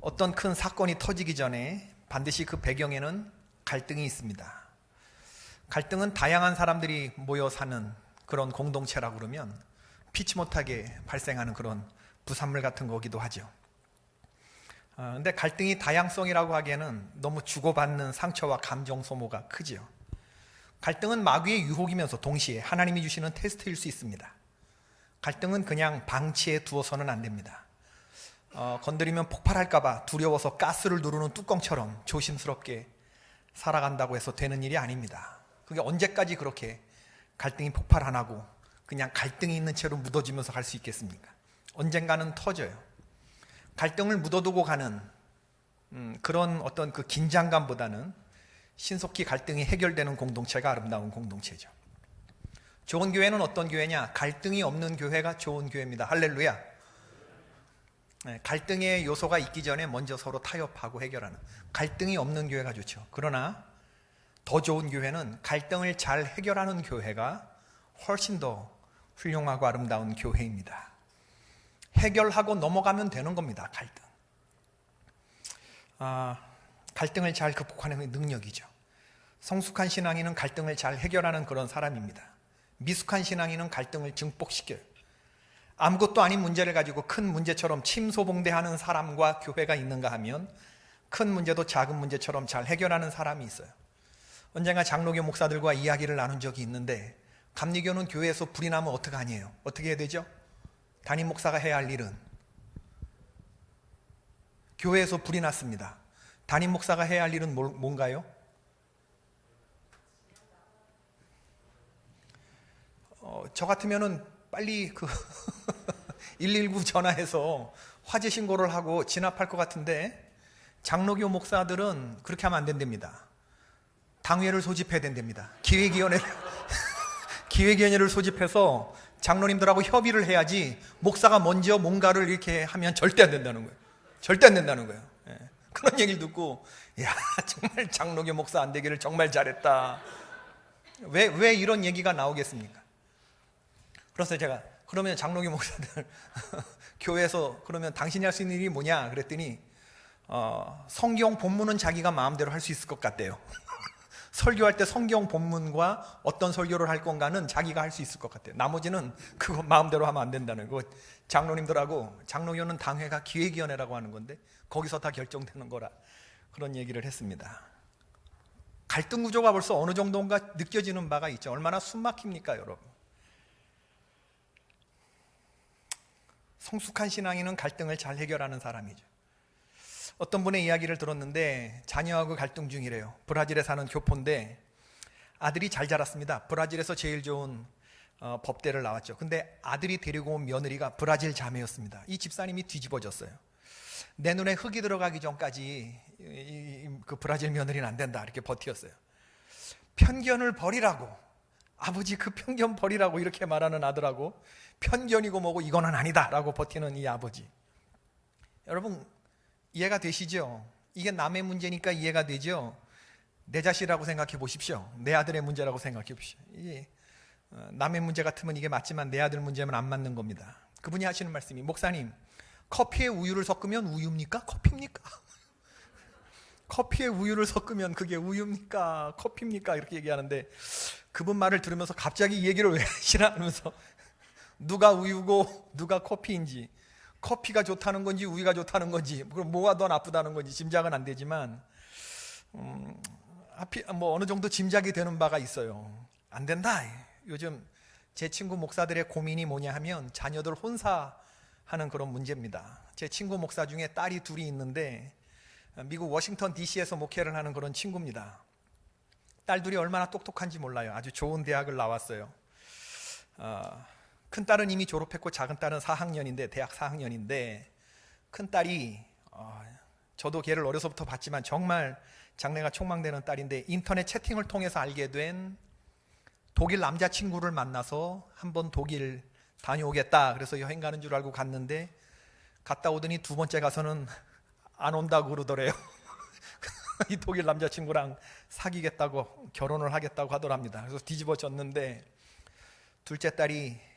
어떤 큰 사건이 터지기 전에 반드시 그 배경에는 갈등이 있습니다. 갈등은 다양한 사람들이 모여 사는 그런 공동체라고 그러면 피치 못하게 발생하는 그런 부산물 같은 거기도 하죠. 근데 갈등이 다양성이라고 하기에는 너무 주고받는 상처와 감정 소모가 크지요. 갈등은 마귀의 유혹이면서 동시에 하나님이 주시는 테스트일 수 있습니다. 갈등은 그냥 방치해 두어서는 안 됩니다. 건드리면 폭발할까봐 두려워서 가스를 누르는 뚜껑처럼 조심스럽게 살아간다고 해서 되는 일이 아닙니다. 그게 언제까지 그렇게 갈등이 폭발 안 하고 그냥 갈등이 있는 채로 묻어지면서 갈 수 있겠습니까? 언젠가는 터져요. 갈등을 묻어두고 가는 그런 어떤 그 긴장감보다는 신속히 갈등이 해결되는 공동체가 아름다운 공동체죠. 좋은 교회는 어떤 교회냐? 갈등이 없는 교회가 좋은 교회입니다. 할렐루야. 갈등의 요소가 있기 전에 먼저 서로 타협하고 해결하는 갈등이 없는 교회가 좋죠. 그러나 더 좋은 교회는 갈등을 잘 해결하는 교회가 훨씬 더 훌륭하고 아름다운 교회입니다. 해결하고 넘어가면 되는 겁니다. 갈등을 잘 극복하는 능력이죠. 성숙한 신앙인은 갈등을 잘 해결하는 그런 사람입니다. 미숙한 신앙인은 갈등을 증폭시켜요. 아무것도 아닌 문제를 가지고 큰 문제처럼 침소봉대하는 사람과 교회가 있는가 하면 큰 문제도 작은 문제처럼 잘 해결하는 사람이 있어요. 언젠가 장로교 목사들과 이야기를 나눈 적이 있는데, 감리교는 교회에서 불이 나면 어떡하니에요? 어떻게 해야 되죠? 담임 목사가 해야 할 일은, 교회에서 불이 났습니다. 담임 목사가 해야 할 일은 뭔가요? 저 같으면은 빨리 119 전화해서 화재 신고를 하고 진압할 것 같은데, 장로교 목사들은 그렇게 하면 안 된답니다. 당회를 소집해야 된답니다. 기획위원회를 소집해서 장로님들하고 협의를 해야지, 목사가 먼저 뭔가를 이렇게 하면 절대 안 된다는 거예요. 절대 안 된다는 거예요. 그런 얘기를 듣고, 야, 정말 장로교 목사 안 되기를 정말 잘했다. 왜 이런 얘기가 나오겠습니까? 그래서 제가, 그러면 장로교 목사들 교회에서 그러면 당신이 할 수 있는 일이 뭐냐 그랬더니, 성경 본문은 자기가 마음대로 할 수 있을 것 같대요. 설교할 때 성경 본문과 어떤 설교를 할 건가는 자기가 할 수 있을 것 같아요. 나머지는 그거 마음대로 하면 안 된다는 거. 장로님들하고, 장로교는 당회가 기획위원회라고 하는 건데 거기서 다 결정되는 거라 그런 얘기를 했습니다. 갈등 구조가 벌써 어느 정도인가 느껴지는 바가 있죠. 얼마나 숨막힙니까 여러분. 성숙한 신앙인은 갈등을 잘 해결하는 사람이죠. 어떤 분의 이야기를 들었는데 자녀하고 갈등 중이래요. 브라질에 사는 교포인데 아들이 잘 자랐습니다. 브라질에서 제일 좋은 법대를 나왔죠. 근데 아들이 데리고 온 며느리가 브라질 자매였습니다. 이 집사님이 뒤집어졌어요. 내 눈에 흙이 들어가기 전까지 그 브라질 며느리는 안 된다 이렇게 버티었어요. 편견을 버리라고, 아버지 그 편견 버리라고 이렇게 말하는 아들하고, 편견이고 뭐고 이거는 아니다 라고 버티는 이 아버지. 여러분 이해가 되시죠? 이게 남의 문제니까 이해가 되죠? 내 자식이라고 생각해 보십시오. 내 아들의 문제라고 생각해 보십시오. 이게 남의 문제 같으면 이게 맞지만 내 아들 문제면 안 맞는 겁니다. 그분이 하시는 말씀이, 목사님 커피에 우유를 섞으면 우유입니까? 커피입니까? 커피에 우유를 섞으면 그게 우유입니까? 커피입니까? 이렇게 얘기하는데, 그분 말을 들으면서 갑자기 이 얘기를 왜 하시나 하면서 누가 우유고 누가 커피인지, 커피가 좋다는 건지 우유가 좋다는 건지, 그럼 뭐가 더 나쁘다는 건지 짐작은 안 되지만 뭐 어느 정도 짐작이 되는 바가 있어요. 안 된다. 요즘 제 친구 목사들의 고민이 뭐냐 하면 자녀들 혼사하는 그런 문제입니다. 제 친구 목사 중에 딸이 둘이 있는데 미국 워싱턴 DC에서 목회를 하는 그런 친구입니다. 딸들이 얼마나 똑똑한지 몰라요. 아주 좋은 대학을 나왔어요. 큰 딸은 이미 졸업했고 작은 딸은 4학년인데, 대학 4학년인데, 큰 딸이 저도 걔를 어려서부터 봤지만 정말 장래가 촉망되는 딸인데, 인터넷 채팅을 통해서 알게 된 독일 남자친구를 만나서 한번 독일 다녀오겠다 그래서 여행 가는 줄 알고 갔는데, 갔다 오더니 두 번째 가서는 안 온다고 그러더래요. 이 독일 남자친구랑 사귀겠다고, 결혼을 하겠다고 하더랍니다. 그래서 뒤집어졌는데, 둘째 딸이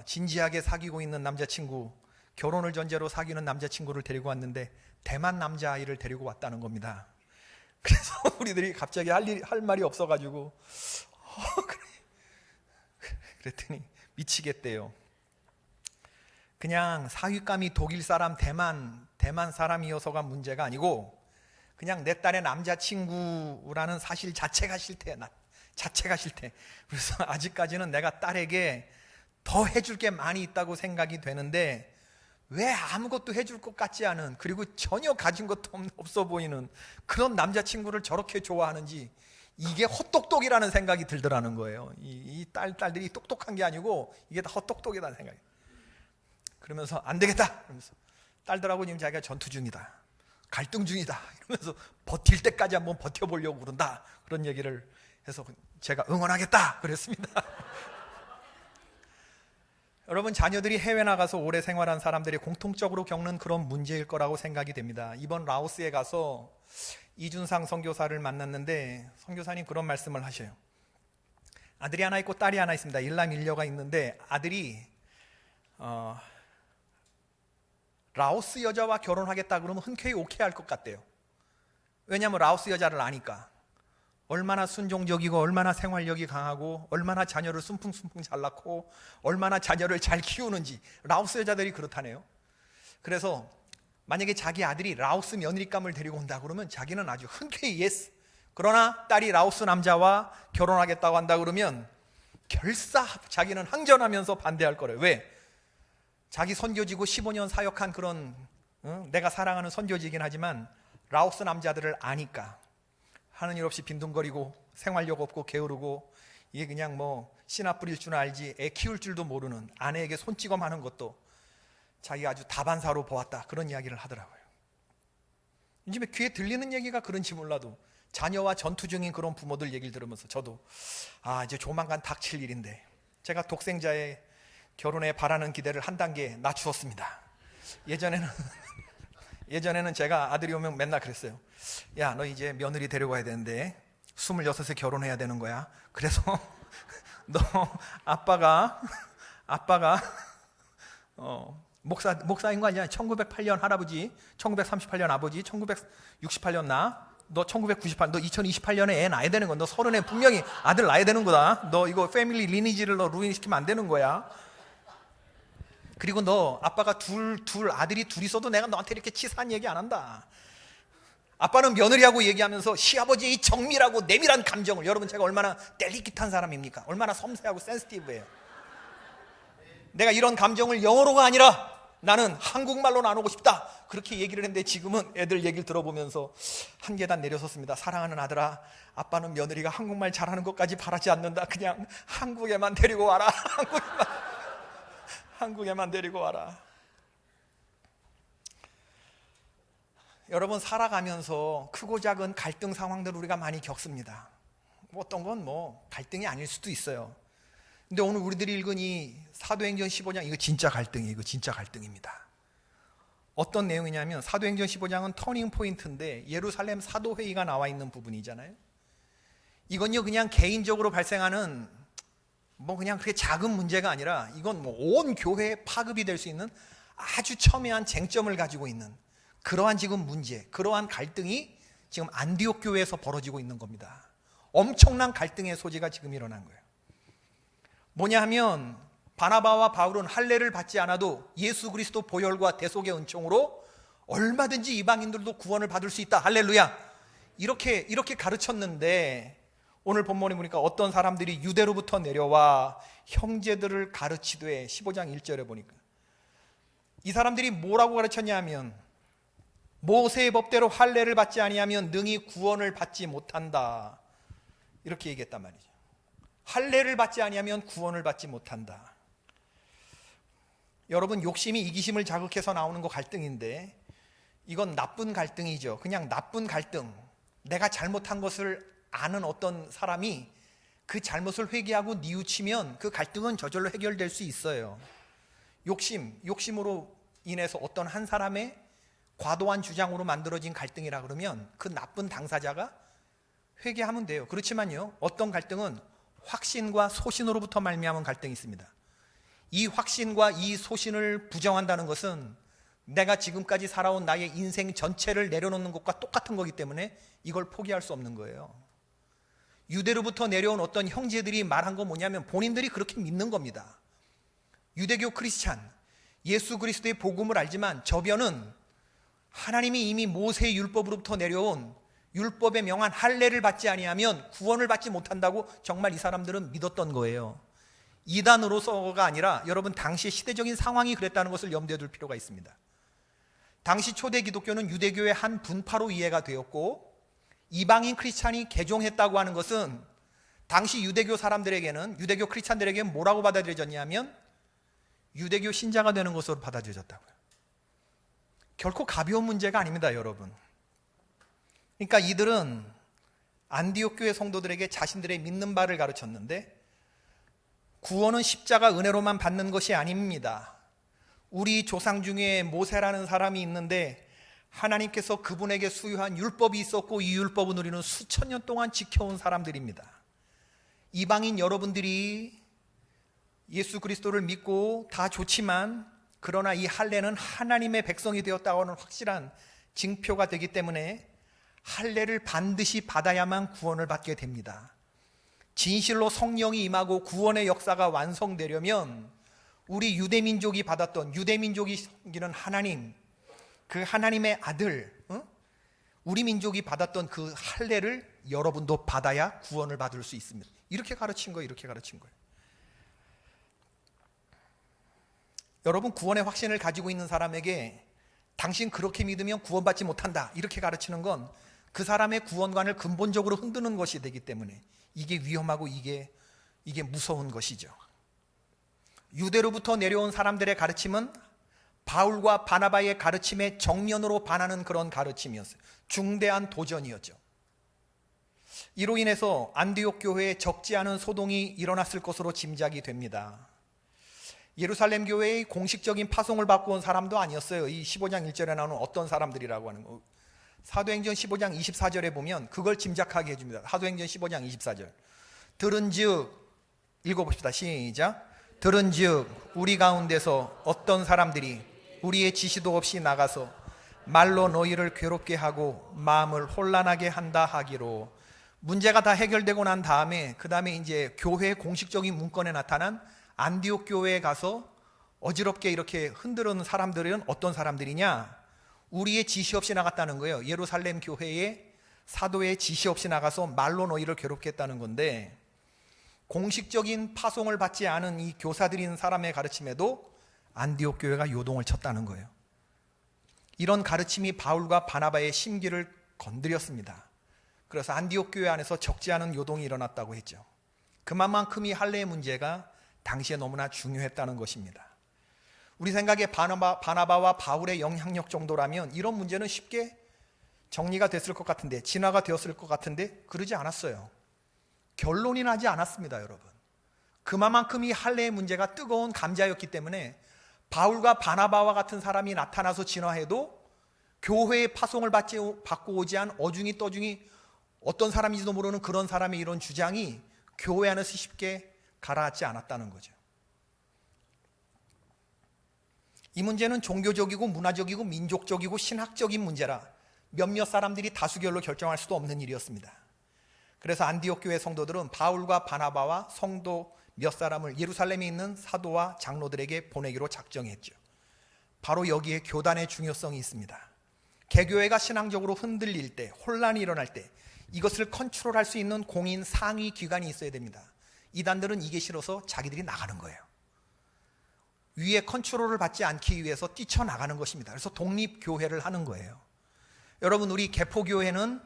진지하게 사귀고 있는 남자친구, 결혼을 전제로 사귀는 남자친구를 데리고 왔는데 대만 남자아이를 데리고 왔다는 겁니다. 그래서 우리들이 갑자기 할 말이 없어가지고 그랬더니 미치겠대요. 그냥 사윗감이 독일 사람, 대만 사람이어서가 문제가 아니고 그냥 내 딸의 남자친구라는 사실 자체가 싫대. 자체가 싫대. 그래서 아직까지는 내가 딸에게 더 해줄 게 많이 있다고 생각이 되는데 왜 아무것도 해줄 것 같지 않은, 그리고 전혀 가진 것도 없어 보이는 그런 남자친구를 저렇게 좋아하는지 이게 헛똑똑이라는 생각이 들더라는 거예요. 이 딸들이 똑똑한 게 아니고 이게 다 헛똑똑이라는 생각이. 그러면서 안 되겠다 그러면서 딸들하고 지금 자기가 전투 중이다, 갈등 중이다 이러면서 버틸 때까지 한번 버텨보려고 그런다, 그런 얘기를 해서 제가 응원하겠다 그랬습니다. 여러분, 자녀들이 해외 나가서 오래 생활한 사람들이 공통적으로 겪는 그런 문제일 거라고 생각이 됩니다. 이번 라오스에 가서 이준상 선교사를 만났는데 선교사님 그런 말씀을 하셔요. 아들이 하나 있고 딸이 하나 있습니다. 일남 일녀가 있는데 아들이 라오스 여자와 결혼하겠다 그러면 흔쾌히 오케이 할 것 같대요. 왜냐하면 라오스 여자를 아니까. 얼마나 순종적이고 얼마나 생활력이 강하고 얼마나 자녀를 순풍순풍 잘 낳고 얼마나 자녀를 잘 키우는지 라오스 여자들이 그렇다네요. 그래서 만약에 자기 아들이 라오스 며느리감을 데리고 온다 그러면 자기는 아주 흔쾌히 예스. 그러나 딸이 라오스 남자와 결혼하겠다고 한다 그러면 결사 자기는 항전하면서 반대할 거래요. 왜? 자기 선교지고 15년 사역한 그런 내가 사랑하는 선교지이긴 하지만 라오스 남자들을 아니까. 하는 일 없이 빈둥거리고 생활력 없고 게으르고 이게 그냥 뭐 씨나 뿌릴 줄 알지 애 키울 줄도 모르는 아내에게 손찌검하는 것도 자기가 아주 다반사로 보았다, 그런 이야기를 하더라고요. 요즘에 귀에 들리는 얘기가 그런지 몰라도 자녀와 전투 중인 그런 부모들 얘기를 들으면서 저도 이제 조만간 닥칠 일인데 제가 독생자의 결혼에 바라는 기대를 한 단계 낮추었습니다. 예전에는 제가 아들이 오면 맨날 그랬어요. 야, 너 이제 며느리 데려가야 되는데 26에 결혼해야 되는 거야. 그래서 너 아빠가 목사인 거 아니야? 1908년 할아버지, 1938년 아버지, 1968년 너 1998, 너 2028년에 애 낳아야 되는 거야. 너 30에 분명히 아들 낳아야 되는 거다. 너 이거 패밀리 리니지를 너 루인시키면 안 되는 거야. 그리고 너 아빠가 아들이 둘 있어도 내가 너한테 이렇게 치사한 얘기 안 한다. 아빠는 며느리하고 얘기하면서 시아버지의 이 정밀하고 내밀한 감정을, 여러분 제가 얼마나 델리킷한 사람입니까? 얼마나 섬세하고 센시티브해요. 내가 이런 감정을 영어로가 아니라 나는 한국말로 나누고 싶다, 그렇게 얘기를 했는데 지금은 애들 얘기를 들어보면서 한 계단 내려섰습니다. 사랑하는 아들아, 아빠는 며느리가 한국말 잘하는 것까지 바라지 않는다. 그냥 한국에만 데리고 와라. 한국에만 데리고 와라. 여러분, 살아가면서 크고 작은 갈등 상황들을 우리가 많이 겪습니다. 어떤 건 갈등이 아닐 수도 있어요. 근데 오늘 우리들이 읽은 이 사도행전 15장, 이거 진짜 갈등이에요. 이거 진짜 갈등입니다. 어떤 내용이냐면 사도행전 15장은 터닝 포인트인데 예루살렘 사도회의가 나와 있는 부분이잖아요. 이건요 그냥 개인적으로 발생하는 그냥 그렇게 작은 문제가 아니라 이건 온 교회의 파급이 될 수 있는 아주 첨예한 쟁점을 가지고 있는 그러한 지금 문제, 그러한 갈등이 지금 안디옥 교회에서 벌어지고 있는 겁니다. 엄청난 갈등의 소지가 지금 일어난 거예요. 뭐냐 하면 바나바와 바울은 할례를 받지 않아도 예수 그리스도 보혈과 대속의 은총으로 얼마든지 이방인들도 구원을 받을 수 있다. 할렐루야. 이렇게 가르쳤는데 오늘 본문에 보니까 어떤 사람들이 유대로부터 내려와 형제들을 가르치되 15장 1절에 보니까 이 사람들이 뭐라고 가르쳤냐 하면 모세의 법대로 할례를 받지 아니하면 능히 구원을 받지 못한다, 이렇게 얘기했단 말이죠. 할례를 받지 아니하면 구원을 받지 못한다. 여러분, 욕심이 이기심을 자극해서 나오는 거 갈등인데 이건 나쁜 갈등이죠. 그냥 나쁜 갈등. 내가 잘못한 것을 아는 어떤 사람이 그 잘못을 회개하고 뉘우치면 그 갈등은 저절로 해결될 수 있어요. 욕심으로 인해서 어떤 한 사람의 과도한 주장으로 만들어진 갈등이라 그러면 그 나쁜 당사자가 회개하면 돼요. 그렇지만요, 어떤 갈등은 확신과 소신으로부터 말미암은 갈등이 있습니다. 이 확신과 이 소신을 부정한다는 것은 내가 지금까지 살아온 나의 인생 전체를 내려놓는 것과 똑같은 거기 때문에 이걸 포기할 수 없는 거예요. 유대로부터 내려온 어떤 형제들이 말한 건 뭐냐면 본인들이 그렇게 믿는 겁니다. 유대교 크리스찬, 예수 그리스도의 복음을 알지만 저변은 하나님이 이미 모세의 율법으로부터 내려온 율법에 명한 할례를 받지 아니하면 구원을 받지 못한다고 정말 이 사람들은 믿었던 거예요. 이단으로서가 아니라 여러분 당시 시대적인 상황이 그랬다는 것을 염두에 둘 필요가 있습니다. 당시 초대 기독교는 유대교의 한 분파로 이해가 되었고 이방인 크리스찬이 개종했다고 하는 것은 당시 유대교 사람들에게는, 유대교 크리스찬들에게는 뭐라고 받아들여졌냐면 유대교 신자가 되는 것으로 받아들여졌다고요. 결코 가벼운 문제가 아닙니다, 여러분. 그러니까 이들은 안디옥 교회 성도들에게 자신들의 믿는 바를 가르쳤는데 구원은 십자가 은혜로만 받는 것이 아닙니다. 우리 조상 중에 모세라는 사람이 있는데 하나님께서 그분에게 수유한 율법이 있었고 이 율법은 우리는 수천 년 동안 지켜온 사람들입니다. 이방인 여러분들이 예수 그리스도를 믿고 다 좋지만 그러나 이 할례는 하나님의 백성이 되었다고 하는 확실한 징표가 되기 때문에 할례를 반드시 받아야만 구원을 받게 됩니다. 진실로 성령이 임하고 구원의 역사가 완성되려면 우리 유대민족이 받았던, 유대민족이 섬기는 하나님, 그 하나님의 아들, 우리 민족이 받았던 그 할례를 여러분도 받아야 구원을 받을 수 있습니다. 이렇게 가르친 거예요. 이렇게 가르친 거예요. 여러분, 구원의 확신을 가지고 있는 사람에게 당신 그렇게 믿으면 구원받지 못한다 이렇게 가르치는 건 그 사람의 구원관을 근본적으로 흔드는 것이 되기 때문에 이게 위험하고 이게 무서운 것이죠. 유대로부터 내려온 사람들의 가르침은 바울과 바나바의 가르침에 정면으로 반하는 그런 가르침이었어요. 중대한 도전이었죠. 이로 인해서 안디옥 교회에 적지 않은 소동이 일어났을 것으로 짐작이 됩니다. 예루살렘 교회의 공식적인 파송을 받고 온 사람도 아니었어요. 이 15장 1절에 나오는 어떤 사람들이라고 하는 거. 사도행전 15장 24절에 보면 그걸 짐작하게 해줍니다. 사도행전 15장 24절. 들은즉, 읽어봅시다. 시작. 들은즉 우리 가운데서 어떤 사람들이 우리의 지시도 없이 나가서 말로 너희를 괴롭게 하고 마음을 혼란하게 한다 하기로. 문제가 다 해결되고 난 다음에 그 다음에 이제 교회 공식적인 문건에 나타난 안디옥 교회에 가서 어지럽게 이렇게 흔들어놓은 사람들은 어떤 사람들이냐? 우리의 지시 없이 나갔다는 거예요. 예루살렘 교회에 사도의 지시 없이 나가서 말로 너희를 괴롭게 했다는 건데, 공식적인 파송을 받지 않은 이 교사들인 사람의 가르침에도 안디옥 교회가 요동을 쳤다는 거예요. 이런 가르침이 바울과 바나바의 심기를 건드렸습니다. 그래서 안디옥 교회 안에서 적지 않은 요동이 일어났다고 했죠. 그만큼 이 할례의 문제가 당시에 너무나 중요했다는 것입니다. 우리 생각에 바나바와 바울의 영향력 정도라면 이런 문제는 쉽게 정리가 됐을 것 같은데, 진화가 되었을 것 같은데 그러지 않았어요. 결론이 나지 않았습니다, 여러분. 그만큼 이 할례의 문제가 뜨거운 감자였기 때문에 바울과 바나바와 같은 사람이 나타나서 진화해도 교회의 파송을 받고 오지 않은 어중이 떠중이 어떤 사람인지도 모르는 그런 사람의 이런 주장이 교회 안에서 쉽게 가라앉지 않았다는 거죠. 이 문제는 종교적이고 문화적이고 민족적이고 신학적인 문제라 몇몇 사람들이 다수결로 결정할 수도 없는 일이었습니다. 그래서 안디옥 교회 성도들은 바울과 바나바와 성도 몇 사람을 예루살렘에 있는 사도와 장로들에게 보내기로 작정했죠. 바로 여기에 교단의 중요성이 있습니다. 개교회가 신앙적으로 흔들릴 때, 혼란이 일어날 때 이것을 컨트롤할 수 있는 공인 상위 기관이 있어야 됩니다. 이단들은 이게 싫어서 자기들이 나가는 거예요. 위에 컨트롤을 받지 않기 위해서 뛰쳐나가는 것입니다. 그래서 독립교회를 하는 거예요. 여러분, 우리 개포교회는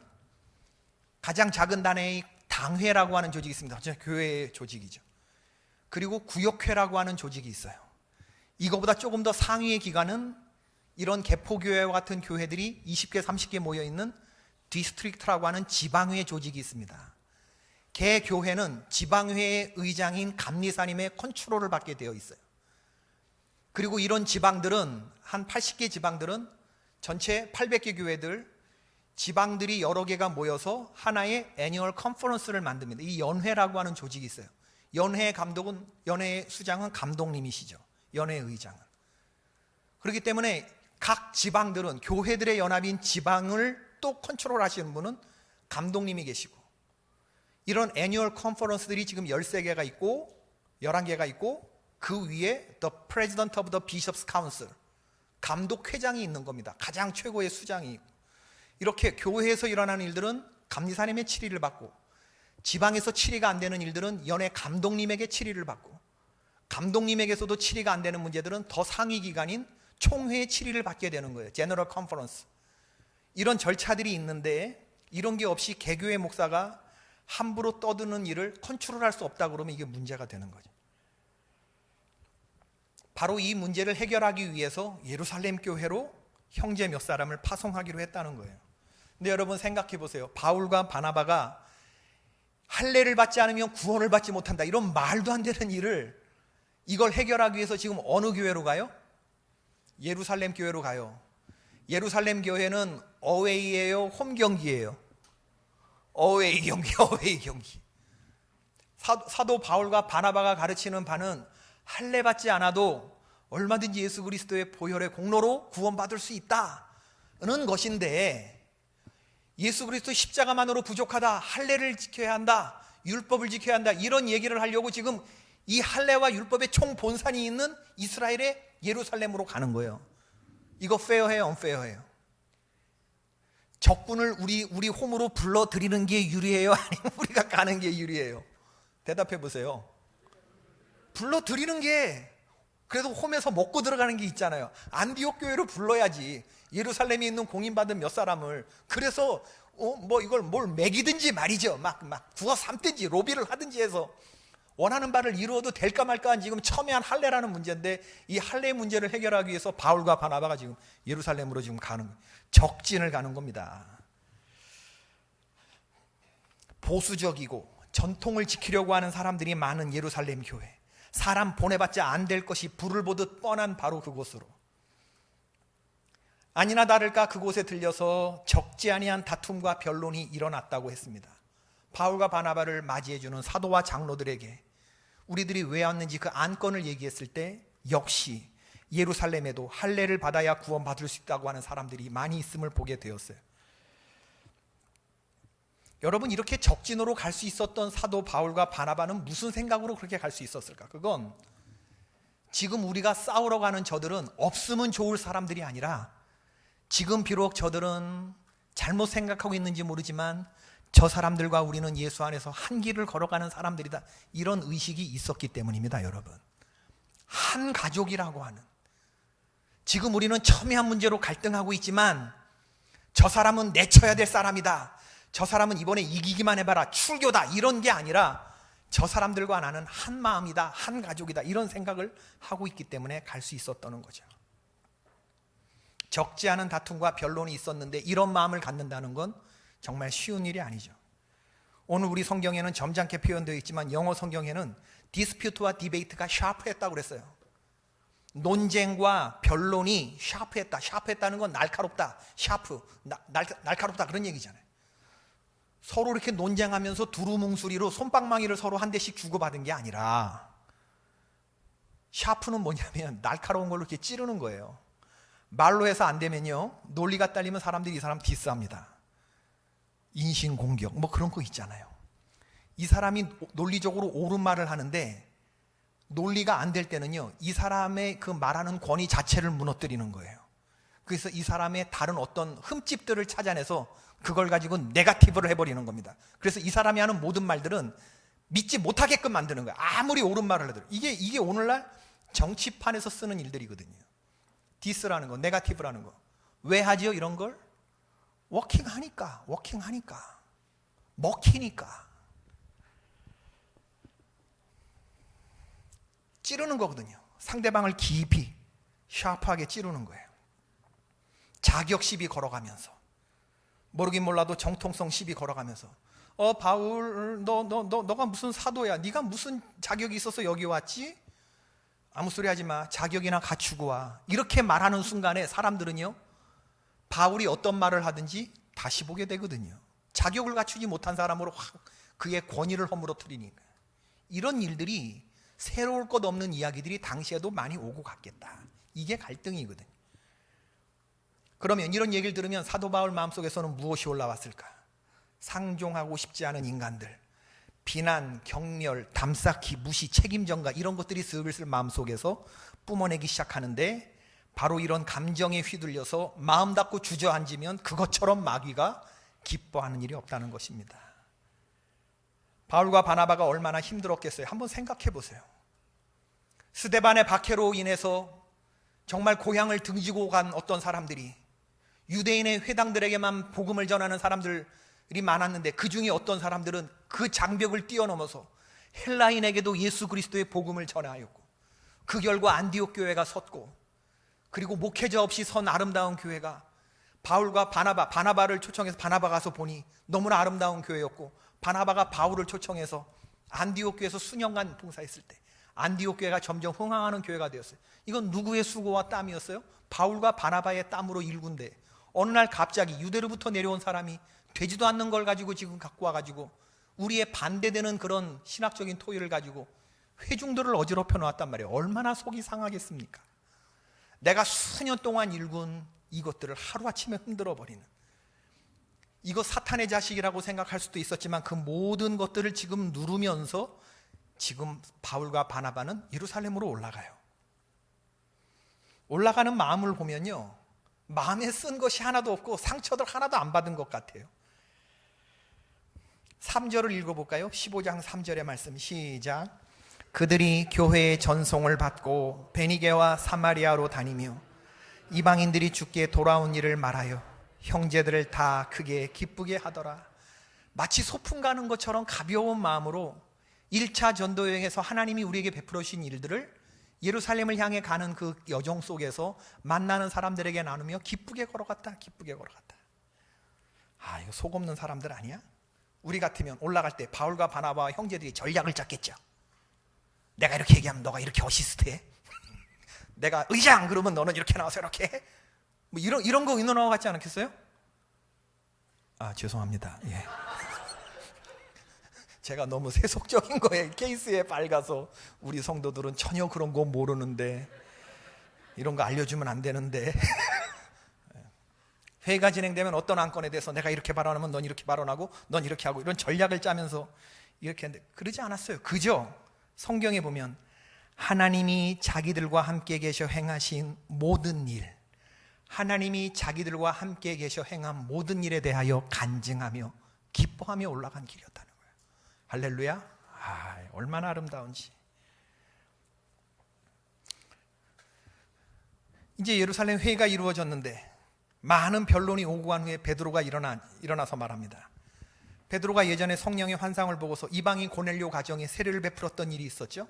가장 작은 단위의 당회라고 하는 조직이 있습니다. 교회의 조직이죠. 그리고 구역회라고 하는 조직이 있어요. 이거보다 조금 더 상위의 기관은 이런 개포교회와 같은 교회들이 20개, 30개 모여있는 디스트릭트라고 하는 지방회 조직이 있습니다. 개교회는 지방회의 의장인 감리사님의 컨트롤을 받게 되어 있어요. 그리고 이런 지방들은, 한 80개 지방들은 전체 800개 교회들, 지방들이 여러 개가 모여서 하나의 애니얼 컨퍼런스를 만듭니다. 이 연회라고 하는 조직이 있어요. 연회의 수장은 감독님이시죠. 연회의 의장은. 그렇기 때문에 각 지방들은, 교회들의 연합인 지방을 또 컨트롤 하시는 분은 감독님이 계시고, 이런 애뉴얼 컨퍼런스들이 지금 13개가 있고 11개가 있고, 그 위에 The President of the Bishops' Council, 감독회장이 있는 겁니다. 가장 최고의 수장이 있고. 이렇게 교회에서 일어나는 일들은 감리사님의 치리를 받고, 지방에서 치리가 안 되는 일들은 연회 감독님에게 치리를 받고, 감독님에게서도 치리가 안 되는 문제들은 더 상위 기관인 총회의 치리를 받게 되는 거예요. 제너럴 컨퍼런스. 이런 절차들이 있는데, 이런 게 없이 개교의 목사가 함부로 떠드는 일을 컨트롤할 수 없다 그러면 이게 문제가 되는 거죠. 바로 이 문제를 해결하기 위해서 예루살렘 교회로 형제 몇 사람을 파송하기로 했다는 거예요. 근데 여러분 생각해 보세요. 바울과 바나바가 할례를 받지 않으면 구원을 받지 못한다, 이런 말도 안 되는 일을, 이걸 해결하기 위해서 지금 어느 교회로 가요? 예루살렘 교회로 가요. 예루살렘 교회는 어웨이예요, 홈 경기예요? 어웨이 경기, 어웨이 경기. 사도 바울과 바나바가 가르치는 바는 할례 받지 않아도 얼마든지 예수 그리스도의 보혈의 공로로 구원받을 수 있다는 것인데, 예수 그리스도 십자가만으로 부족하다, 할례를 지켜야 한다, 율법을 지켜야 한다, 이런 얘기를 하려고 지금 이 할례와 율법의 총본산이 있는 이스라엘의 예루살렘으로 가는 거예요. 이거 페어해요, 언페어해요? 적군을 우리 홈으로 불러들이는 게 유리해요, 아니면 우리가 가는 게 유리해요? 대답해 보세요. 불러들이는 게, 그래도 홈에서 먹고 들어가는 게 있잖아요. 안디옥 교회로 불러야지, 예루살렘에 있는 공인받은 몇 사람을. 그래서 뭐 이걸 뭘 먹이든지 말이죠, 막 구워 삶든지 로비를 하든지 해서 원하는 바를 이루어도 될까 말까 한 지금 첨예한 할례라는 문제인데, 이 할례 문제를 해결하기 위해서 바울과 바나바가 지금 예루살렘으로 지금 가는 거예요. 적진을 가는 겁니다. 보수적이고 전통을 지키려고 하는 사람들이 많은 예루살렘 교회, 사람 보내봤자 안 될 것이 불을 보듯 뻔한 바로 그곳으로, 아니나 다를까 그곳에 들려서 적지 아니한 다툼과 변론이 일어났다고 했습니다. 바울과 바나바를 맞이해주는 사도와 장로들에게 우리들이 왜 왔는지 그 안건을 얘기했을 때, 역시 예루살렘에도 할례를 받아야 구원받을 수 있다고 하는 사람들이 많이 있음을 보게 되었어요. 여러분, 이렇게 적진으로 갈 수 있었던 사도 바울과 바나바는 무슨 생각으로 그렇게 갈 수 있었을까? 그건 지금 우리가 싸우러 가는 저들은 없으면 좋을 사람들이 아니라, 지금 비록 저들은 잘못 생각하고 있는지 모르지만 저 사람들과 우리는 예수 안에서 한 길을 걸어가는 사람들이다, 이런 의식이 있었기 때문입니다. 여러분, 한 가족이라고 하는, 지금 우리는 첨예한 문제로 갈등하고 있지만 저 사람은 내쳐야 될 사람이다, 저 사람은 이번에 이기기만 해봐라, 출교다, 이런 게 아니라 저 사람들과 나는 한 마음이다, 한 가족이다, 이런 생각을 하고 있기 때문에 갈 수 있었다는 거죠. 적지 않은 다툼과 변론이 있었는데 이런 마음을 갖는다는 건 정말 쉬운 일이 아니죠. 오늘 우리 성경에는 점잖게 표현되어 있지만 영어 성경에는 디스퓨트와 디베이트가 샤프했다고 그랬어요. 논쟁과 변론이 샤프했다. 샤프했다는 건 날카롭다, 샤프, 날카롭다, 그런 얘기잖아요. 서로 이렇게 논쟁하면서 두루뭉술이로 솜방망이를 서로 한 대씩 주고받은 게 아니라, 샤프는 뭐냐면 날카로운 걸로 이렇게 찌르는 거예요. 말로 해서 안 되면요, 논리가 딸리면 사람들이 이 사람 디스합니다. 인신공격 뭐 그런 거 있잖아요. 이 사람이 논리적으로 옳은 말을 하는데 논리가 안 될 때는요, 이 사람의 그 말하는 권위 자체를 무너뜨리는 거예요. 그래서 이 사람의 다른 어떤 흠집들을 찾아내서 그걸 가지고 네거티브를 해버리는 겁니다. 그래서 이 사람이 하는 모든 말들은 믿지 못하게끔 만드는 거예요. 아무리 옳은 말을 해도. 이게 오늘날 정치판에서 쓰는 일들이거든요. 디스라는 거, 네거티브라는 거. 왜 하지요 이런 걸? 워킹하니까, 먹히니까. 찌르는 거거든요. 상대방을 깊이 샤프하게 찌르는 거예요. 자격 시비 걸어가면서, 모르긴 몰라도 정통성 시비 걸어가면서, 바울, 너가 무슨 사도야? 네가 무슨 자격이 있어서 여기 왔지? 아무 소리 하지 마. 자격이나 갖추고 와. 이렇게 말하는 순간에 사람들은요, 바울이 어떤 말을 하든지 다시 보게 되거든요. 자격을 갖추지 못한 사람으로 확 그의 권위를 허물어뜨리니까. 이런 일들이, 새로울 것 없는 이야기들이 당시에도 많이 오고 갔겠다. 이게 갈등이거든요. 그러면 이런 얘기를 들으면 사도 바울 마음속에서는 무엇이 올라왔을까? 상종하고 싶지 않은 인간들, 비난, 경멸, 담쌓기, 무시, 책임전가, 이런 것들이 슬슬 마음속에서 뿜어내기 시작하는데, 바로 이런 감정에 휘둘려서 마음 닫고 주저앉으면 그것처럼 마귀가 기뻐하는 일이 없다는 것입니다. 바울과 바나바가 얼마나 힘들었겠어요. 한번 생각해 보세요. 스데반의 박해로 인해서 정말 고향을 등지고 간 어떤 사람들이, 유대인의 회당들에게만 복음을 전하는 사람들이 많았는데, 그 중에 어떤 사람들은 그 장벽을 뛰어넘어서 헬라인에게도 예수 그리스도의 복음을 전하였고, 그 결과 안디옥 교회가 섰고, 그리고 목회자 없이 선 아름다운 교회가 바울과 바나바를 초청해서 바나바 가서 보니 너무나 아름다운 교회였고, 바나바가 바울을 초청해서 안디옥 교회에서 수년간 봉사했을 때 안디옥 교회가 점점 흥황하는 교회가 되었어요. 이건 누구의 수고와 땀이었어요? 바울과 바나바의 땀으로 일군데, 어느 날 갑자기 유대로부터 내려온 사람이 되지도 않는 걸 가지고 지금 갖고 와가지고 우리의 반대되는 그런 신학적인 토의를 가지고 회중들을 어지럽혀 놓았단 말이에요. 얼마나 속이 상하겠습니까? 내가 수년 동안 일군 이것들을 하루아침에 흔들어 버리는, 이거 사탄의 자식이라고 생각할 수도 있었지만 그 모든 것들을 지금 누르면서 지금 바울과 바나바는 예루살렘으로 올라가요. 올라가는 마음을 보면요, 마음에 쓴 것이 하나도 없고 상처들 하나도 안 받은 것 같아요. 3절을 읽어볼까요? 15장 3절의 말씀 시작. 그들이 교회의 전송을 받고 베니게와 사마리아로 다니며 이방인들이 주께 돌아온 일을 말하여 형제들을 다 크게 기쁘게 하더라. 마치 소풍 가는 것처럼 가벼운 마음으로 1차 전도여행에서 하나님이 우리에게 베풀어 주신 일들을 예루살렘을 향해 가는 그 여정 속에서 만나는 사람들에게 나누며 기쁘게 걸어갔다. 기쁘게 걸어갔다. 아, 이거 속 없는 사람들 아니야? 우리 같으면 올라갈 때 바울과 바나바와 형제들이 전략을 짰겠죠. 내가 이렇게 얘기하면 너가 이렇게 어시스트해. 내가 의장 그러면 너는 이렇게 나와서 이렇게 해. 뭐 이런 거 의논하는 것 같지 않겠어요? 아, 죄송합니다. 예. 제가 너무 세속적인 거에 케이스에 밝아서 우리 성도들은 전혀 그런 거 모르는데, 이런 거 알려주면 안 되는데 회의가 진행되면 어떤 안건에 대해서 내가 이렇게 발언하면 넌 이렇게 발언하고 넌 이렇게 하고, 이런 전략을 짜면서 이렇게 했는데 그러지 않았어요. 그저 성경에 보면 하나님이 자기들과 함께 계셔 행하신 모든 일, 하나님이 자기들과 함께 계셔 행한 모든 일에 대하여 간증하며 기뻐하며 올라간 길이었다는 거예요. 할렐루야. 아, 얼마나 아름다운지. 이제 예루살렘 회의가 이루어졌는데 많은 변론이 오고 간 후에 베드로가 일어나서 말합니다. 베드로가 예전에 성령의 환상을 보고서 이방인 고넬료 가정에 세례를 베풀었던 일이 있었죠.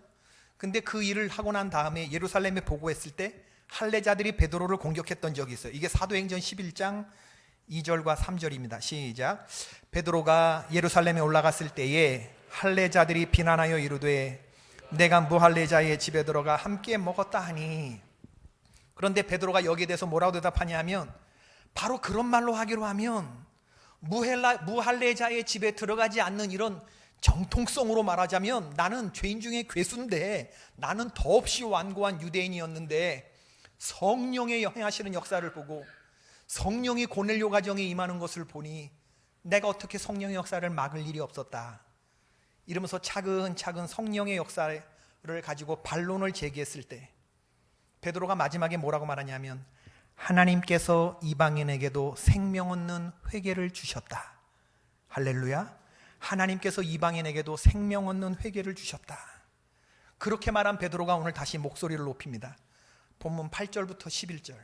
근데 그 일을 하고 난 다음에 예루살렘에 보고했을 때 할례자들이 베드로를 공격했던 적이 있어요. 이게 사도행전 11장 2절과 3절입니다. 시작. 베드로가 예루살렘에 올라갔을 때에 할례자들이 비난하여 이르되 내가 무할례자의 집에 들어가 함께 먹었다 하니. 그런데 베드로가 여기에 대해서 뭐라고 대답하냐 하면, 바로 그런 말로 하기로 하면 무할례자의 집에 들어가지 않는 이런 정통성으로 말하자면 나는 죄인 중에 괴수인데, 나는 더없이 완고한 유대인이었는데 성령의 행하시는 역사를 보고 성령이 고넬료 가정에 임하는 것을 보니 내가 어떻게 성령의 역사를 막을 일이 없었다. 이러면서 차근차근 성령의 역사를 가지고 반론을 제기했을 때 베드로가 마지막에 뭐라고 말하냐면, 하나님께서 이방인에게도 생명 얻는 회개를 주셨다. 할렐루야. 하나님께서 이방인에게도 생명 얻는 회개를 주셨다. 그렇게 말한 베드로가 오늘 다시 목소리를 높입니다. 본문 8절부터 11절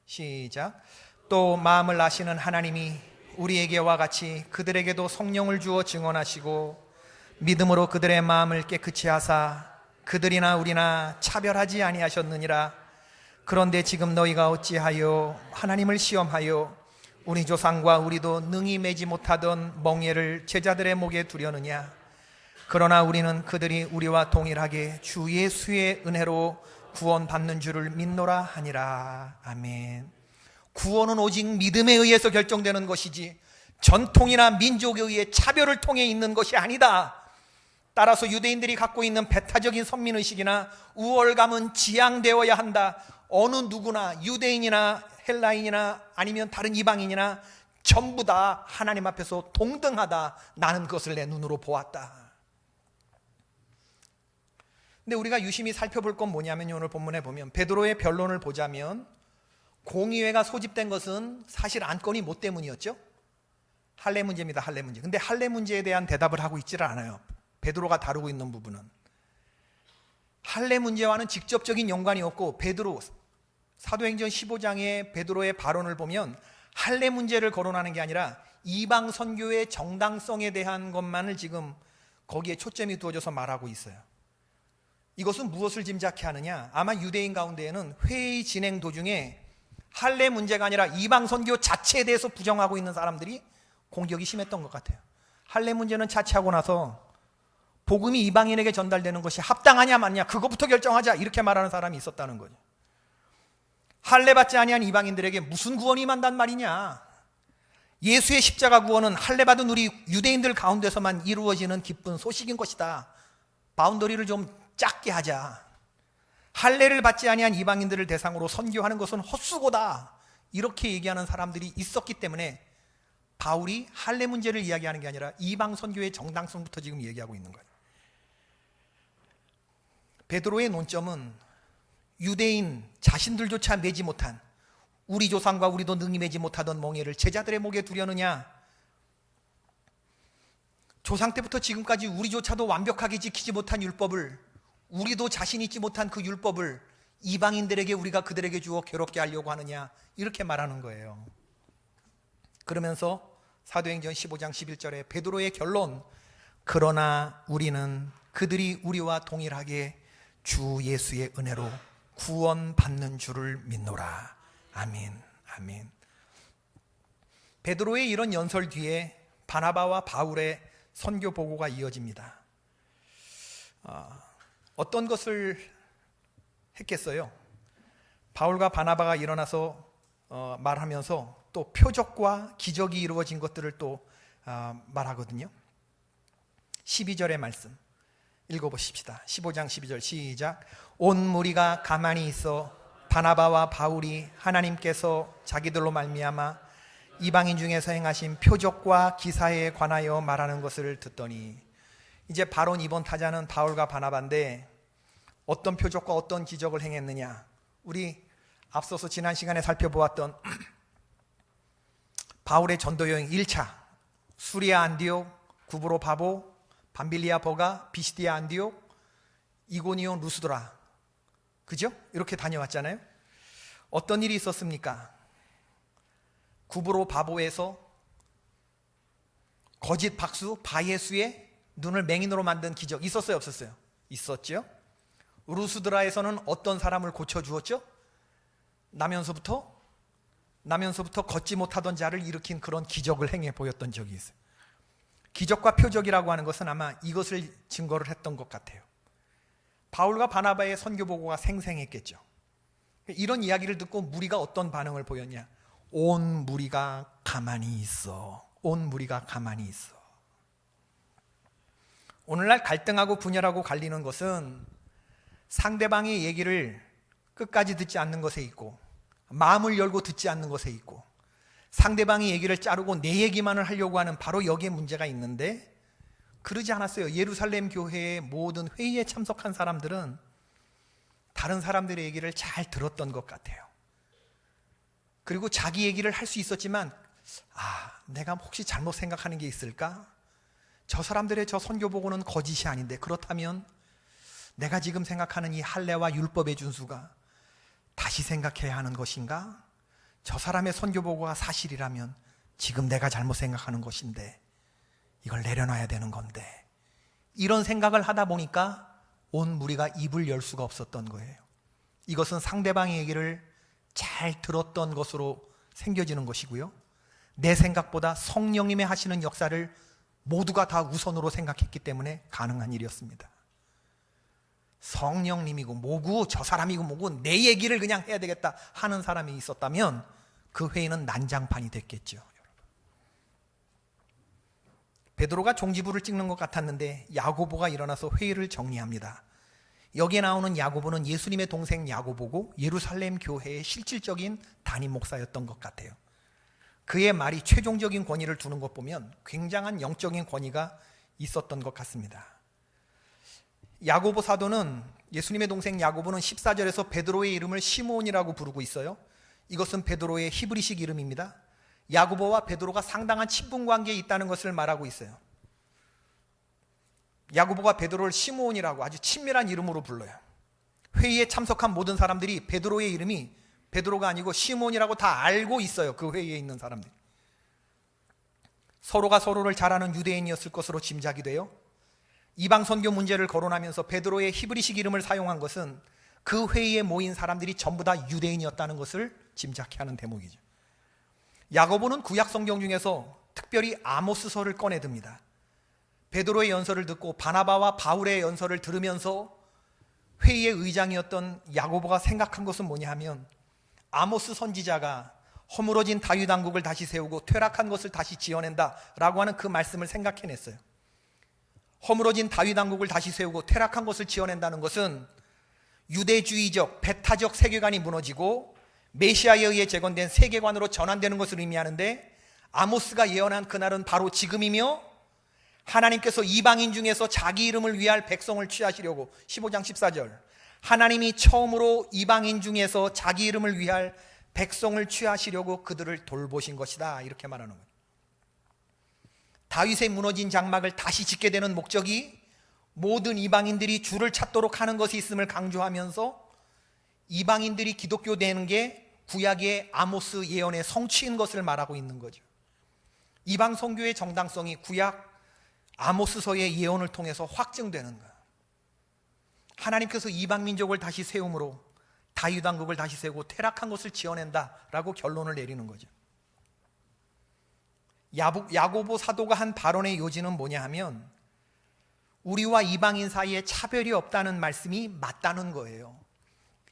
시작. 또 마음을 아시는 하나님이 우리에게와 같이 그들에게도 성령을 주어 증언하시고 믿음으로 그들의 마음을 깨끗이 하사 그들이나 우리나 차별하지 아니하셨느니라. 그런데 지금 너희가 어찌하여 하나님을 시험하여 우리 조상과 우리도 능히 매지 못하던 멍에를 제자들의 목에 두려느냐. 그러나 우리는 그들이 우리와 동일하게 주 예수의 은혜로 구원받는 줄을 믿노라 하니라. 아멘. 구원은 오직 믿음에 의해서 결정되는 것이지 전통이나 민족에 의해 차별을 통해 있는 것이 아니다. 따라서 유대인들이 갖고 있는 배타적인 선민의식이나 우월감은 지양되어야 한다. 어느 누구나 유대인이나 헬라인이나 아니면 다른 이방인이나 전부 다 하나님 앞에서 동등하다. 나는 그것을 내 눈으로 보았다. 근데 우리가 유심히 살펴볼 건 뭐냐면요, 오늘 본문에 보면 베드로의 변론을 보자면 공의회가 소집된 것은 사실 안건이 뭐 때문이었죠? 할례 문제입니다. 할례 문제. 근데 할례 문제에 대한 대답을 하고 있지를 않아요. 베드로가 다루고 있는 부분은 할례 문제와는 직접적인 연관이 없고, 베드로 사도행전 15장의 베드로의 발언을 보면 할례 문제를 거론하는 게 아니라 이방 선교의 정당성에 대한 것만을 지금 거기에 초점이 두어져서 말하고 있어요. 이것은 무엇을 짐작케 하느냐? 아마 유대인 가운데에는 회의 진행 도중에 할례 문제가 아니라 이방 선교 자체에 대해서 부정하고 있는 사람들이 공격이 심했던 것 같아요. 할례 문제는 차치하고 나서 복음이 이방인에게 전달되는 것이 합당하냐 맞냐 그것부터 결정하자, 이렇게 말하는 사람이 있었다는 거죠. 할례 받지 아니한 이방인들에게 무슨 구원이 임한단 말이냐? 예수의 십자가 구원은 할례 받은 우리 유대인들 가운데서만 이루어지는 기쁜 소식인 것이다. 바운더리를 좀 작게 하자. 할례를 받지 아니한 이방인들을 대상으로 선교하는 것은 헛수고다. 이렇게 얘기하는 사람들이 있었기 때문에 바울이 할례 문제를 이야기하는 게 아니라 이방 선교의 정당성부터 지금 얘기하고 있는 거예요. 베드로의 논점은 유대인 자신들조차 매지 못한, 우리 조상과 우리도 능히 매지 못하던 멍에를 제자들의 목에 두려느냐? 조상 때부터 지금까지 우리조차도 완벽하게 지키지 못한 율법을, 우리도 자신 있지 못한 그 율법을 이방인들에게 우리가 그들에게 주어 괴롭게 하려고 하느냐? 이렇게 말하는 거예요. 그러면서 사도행전 15장 11절에 베드로의 결론, 그러나 우리는 그들이 우리와 동일하게 주 예수의 은혜로 구원받는 줄을 믿노라. 아멘. 아멘. 베드로의 이런 연설 뒤에 바나바와 바울의 선교 보고가 이어집니다. 어떤 것을 했겠어요? 바울과 바나바가 일어나서 말하면서 또 표적과 기적이 이루어진 것들을 또 말하거든요. 12절의 말씀 읽어보십시다. 15장 12절 시작. 온 무리가 가만히 있어 바나바와 바울이 하나님께서 자기들로 말미암아 이방인 중에서 행하신 표적과 기사에 관하여 말하는 것을 듣더니, 이제 바로 이번 타자는 바울과 바나바인데 어떤 표적과 어떤 기적을 행했느냐? 우리 앞서서 지난 시간에 살펴보았던 바울의 전도 여행 1차, 수리아 안디옥, 구브로 바보, 밤빌리아 버가, 비시디아 안디옥, 이고니온 루스드라, 그죠? 이렇게 다녀왔잖아요. 어떤 일이 있었습니까? 구브로 바보에서 거짓 박수 바예수의 눈을 맹인으로 만든 기적 있었어요, 없었어요? 있었죠. 루스드라에서는 어떤 사람을 고쳐주었죠? 나면서부터 걷지 못하던 자를 일으킨 그런 기적을 행해 보였던 적이 있어요. 기적과 표적이라고 하는 것은 아마 이것을 증거를 했던 것 같아요. 바울과 바나바의 선교 보고가 생생했겠죠. 이런 이야기를 듣고 무리가 어떤 반응을 보였냐? 온 무리가 가만히 있어. 온 무리가 가만히 있어. 오늘날 갈등하고 분열하고 갈리는 것은 상대방의 얘기를 끝까지 듣지 않는 것에 있고, 마음을 열고 듣지 않는 것에 있고, 상대방의 얘기를 자르고 내 얘기만을 하려고 하는 바로 여기에 문제가 있는데, 그러지 않았어요. 예루살렘 교회의 모든 회의에 참석한 사람들은 다른 사람들의 얘기를 잘 들었던 것 같아요. 그리고 자기 얘기를 할 수 있었지만, 내가 혹시 잘못 생각하는 게 있을까? 저 사람들의 저 선교 보고는 거짓이 아닌데, 그렇다면 내가 지금 생각하는 이 할례와 율법의 준수가 다시 생각해야 하는 것인가? 저 사람의 선교 보고가 사실이라면 지금 내가 잘못 생각하는 것인데 이걸 내려놔야 되는 건데, 이런 생각을 하다 보니까 온 무리가 입을 열 수가 없었던 거예요. 이것은 상대방의 얘기를 잘 들었던 것으로 생겨지는 것이고요, 내 생각보다 성령님의 하시는 역사를 모두가 다 우선으로 생각했기 때문에 가능한 일이었습니다. 성령님이고 뭐고 저 사람이고 뭐고 내 얘기를 그냥 해야 되겠다 하는 사람이 있었다면 그 회의는 난장판이 됐겠죠. 베드로가 종지부를 찍는 것 같았는데 야고보가 일어나서 회의를 정리합니다. 여기에 나오는 야고보는 예수님의 동생 야고보고 예루살렘 교회의 실질적인 담임 목사였던 것 같아요. 그의 말이 최종적인 권위를 두는 것 보면 굉장한 영적인 권위가 있었던 것 같습니다. 야고보 사도는, 예수님의 동생 야고보는 14절에서 베드로의 이름을 시몬이라고 부르고 있어요. 이것은 베드로의 히브리식 이름입니다. 야고보와 베드로가 상당한 친분 관계에 있다는 것을 말하고 있어요. 야고보가 베드로를 시몬이라고 아주 친밀한 이름으로 불러요. 회의에 참석한 모든 사람들이 베드로의 이름이 베드로가 아니고 시몬이라고 다 알고 있어요. 그 회의에 있는 사람들. 서로가 서로를 잘 아는 유대인이었을 것으로 짐작이 돼요. 이방 선교 문제를 거론하면서 베드로의 히브리식 이름을 사용한 것은 그 회의에 모인 사람들이 전부 다 유대인이었다는 것을 짐작케 하는 대목이죠. 야고보는 구약 성경 중에서 특별히 아모스서를 꺼내듭니다. 베드로의 연설을 듣고 바나바와 바울의 연설을 들으면서 회의의 의장이었던 야고보가 생각한 것은 뭐냐 하면, 아모스 선지자가 허물어진 다윗 왕국을 다시 세우고 퇴락한 것을 다시 지어낸다 라고 하는 그 말씀을 생각해냈어요. 허물어진 다윗 왕국을 다시 세우고 퇴락한 것을 지어낸다는 것은 유대주의적 배타적 세계관이 무너지고 메시아에 의해 재건된 세계관으로 전환되는 것을 의미하는데, 아모스가 예언한 그날은 바로 지금이며 하나님께서 이방인 중에서 자기 이름을 위할 백성을 취하시려고, 15장 14절, 하나님이 처음으로 이방인 중에서 자기 이름을 위할 백성을 취하시려고 그들을 돌보신 것이다, 이렇게 말하는 거예요. 다윗의 무너진 장막을 다시 짓게 되는 목적이 모든 이방인들이 주를 찾도록 하는 것이 있음을 강조하면서 이방인들이 기독교 되는 게 구약의 아모스 예언의 성취인 것을 말하고 있는 거죠. 이방 선교의 정당성이 구약 아모스서의 예언을 통해서 확증되는 거예요. 하나님께서 이방 민족을 다시 세움으로 다윗 왕국을 다시 세우고 퇴락한 것을 지어낸다라고 결론을 내리는 거죠. 야고보 사도가 한 발언의 요지는 뭐냐 하면, 우리와 이방인 사이에 차별이 없다는 말씀이 맞다는 거예요.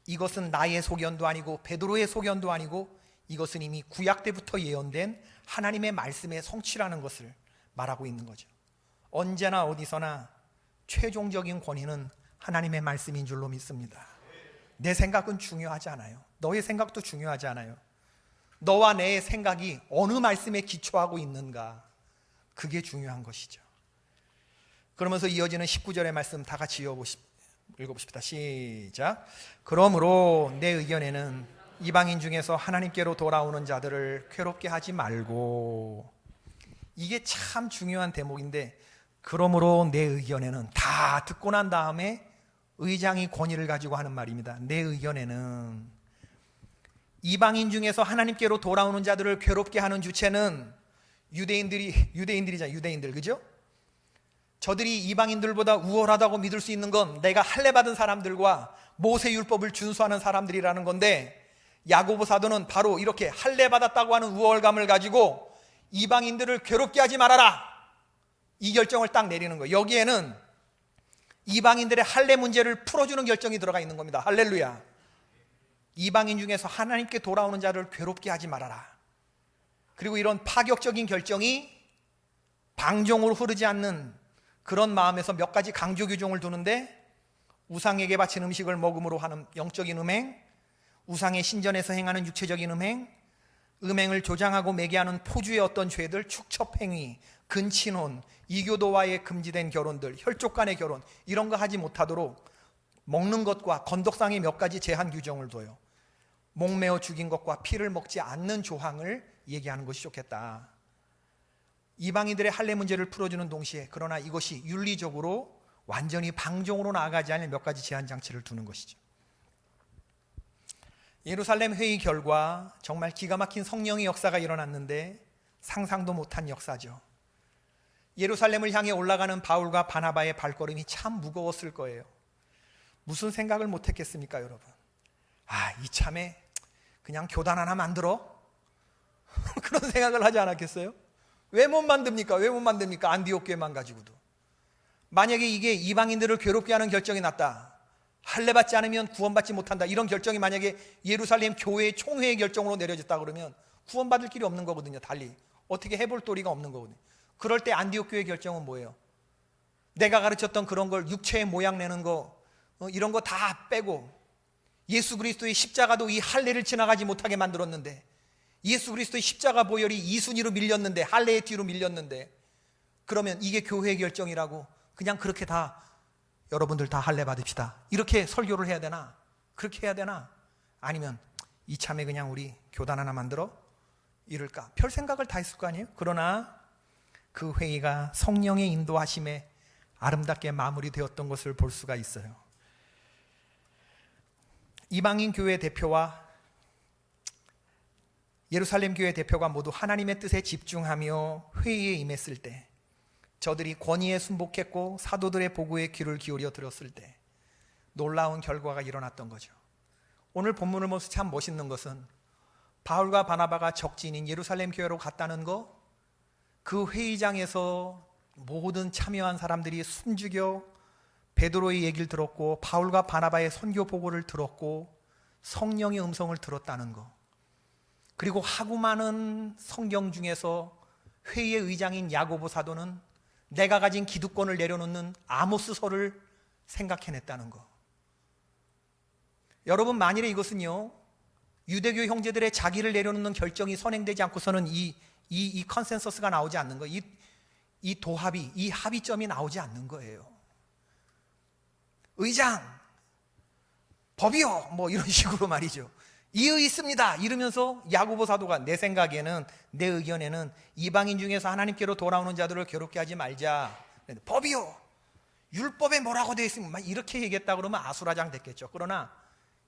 이것은 나의 소견도 아니고 베드로의 소견도 아니고 이것은 이미 구약 때부터 예언된 하나님의 말씀의 성취라는 것을 말하고 있는 거죠. 언제나 어디서나 최종적인 권위는 하나님의 말씀인 줄로 믿습니다. 내 생각은 중요하지 않아요. 너의 생각도 중요하지 않아요. 너와 내 생각이 어느 말씀에 기초하고 있는가, 그게 중요한 것이죠. 그러면서 이어지는 19절의 말씀 다 같이 읽어보십시다. 시작. 그러므로 내 의견에는 이방인 중에서 하나님께로 돌아오는 자들을 괴롭게 하지 말고, 이게 참 중요한 대목인데, 그러므로 내 의견에는, 다 듣고 난 다음에 의장이 권위를 가지고 하는 말입니다. 내 의견에는 이방인 중에서 하나님께로 돌아오는 자들을 괴롭게 하는 주체는 유대인들, 그죠? 저들이 이방인들보다 우월하다고 믿을 수 있는 건 내가 할례 받은 사람들과 모세 율법을 준수하는 사람들이라는 건데, 야고보 사도는 바로 이렇게 할례 받았다고 하는 우월감을 가지고 이방인들을 괴롭게 하지 말아라, 이 결정을 딱 내리는 거예요. 여기에는 이방인들의 할례 문제를 풀어주는 결정이 들어가 있는 겁니다. 할렐루야. 이방인 중에서 하나님께 돌아오는 자를 괴롭게 하지 말아라. 그리고 이런 파격적인 결정이 방종으로 흐르지 않는 그런 마음에서 몇 가지 강조 규정을 두는데, 우상에게 바친 음식을 먹음으로 하는 영적인 음행, 우상의 신전에서 행하는 육체적인 음행을 조장하고 매개하는 포주의 어떤 죄들, 축첩행위, 근친혼, 이교도와의 금지된 결혼들, 혈족 간의 결혼, 이런 거 하지 못하도록 먹는 것과 건덕상의 몇 가지 제한 규정을 둬요. 목매어 죽인 것과 피를 먹지 않는 조항을 얘기하는 것이 좋겠다. 이방인들의 할례 문제를 풀어주는 동시에, 그러나 이것이 윤리적으로 완전히 방종으로 나아가지 않을 몇 가지 제한 장치를 두는 것이죠. 예루살렘 회의 결과 정말 기가 막힌 성령의 역사가 일어났는데, 상상도 못한 역사죠. 예루살렘을 향해 올라가는 바울과 바나바의 발걸음이 참 무거웠을 거예요. 무슨 생각을 못했겠습니까, 여러분? 이참에 그냥 교단 하나 만들어? 그런 생각을 하지 않았겠어요? 왜 못 만듭니까? 안디옥 교회만 가지고도. 만약에 이게 이방인들을 괴롭게 하는 결정이 났다, 할례 받지 않으면 구원받지 못한다, 이런 결정이 만약에 예루살렘 교회의 총회의 결정으로 내려졌다 그러면 구원받을 길이 없는 거거든요. 달리 어떻게 해볼 도리가 없는 거거든요. 그럴 때 안디옥 교회의 결정은 뭐예요? 내가 가르쳤던 그런 걸 육체의 모양 내는 거, 이런 거 다 빼고 예수 그리스도의 십자가도 이 할례를 지나가지 못하게 만들었는데, 예수 그리스도의 십자가 보혈이 이순위로 밀렸는데, 할례의 뒤로 밀렸는데, 그러면 이게 교회의 결정이라고 그냥 그렇게 다 여러분들 다 할례 받읍시다 이렇게 설교를 해야 되나? 그렇게 해야 되나? 아니면 이참에 그냥 우리 교단 하나 만들어 이럴까? 별 생각을 다 했을 거 아니에요? 그러나 그 회의가 성령의 인도하심에 아름답게 마무리되었던 것을 볼 수가 있어요. 이방인 교회 대표와 예루살렘 교회 대표가 모두 하나님의 뜻에 집중하며 회의에 임했을 때, 저들이 권위에 순복했고 사도들의 보고에 귀를 기울여 들었을 때 놀라운 결과가 일어났던 거죠. 오늘 본문을 보면서 참 멋있는 것은 바울과 바나바가 적진인 예루살렘 교회로 갔다는 거, 그 회의장에서 모든 참여한 사람들이 숨죽여 베드로의 얘기를 들었고 바울과 바나바의 선교 보고를 들었고 성령의 음성을 들었다는 거, 그리고 하고 많은 성경 중에서 회의의 의장인 야고보 사도는 내가 가진 기득권을 내려놓는 아모스서를 생각해냈다는 거. 여러분, 만일에 이것은요 유대교 형제들의 자기를 내려놓는 결정이 선행되지 않고서는 이 컨센서스가 나오지 않는 거예요. 이 도합이, 이 합의점이 나오지 않는 거예요. 의장, 법이요, 뭐 이런 식으로 말이죠. 이의 있습니다 이러면서 야고보 사도가 내 생각에는, 내 의견에는 이방인 중에서 하나님께로 돌아오는 자들을 괴롭게 하지 말자. 법이요, 율법에 뭐라고 되어 있습니다 이렇게 얘기했다 그러면 아수라장 됐겠죠. 그러나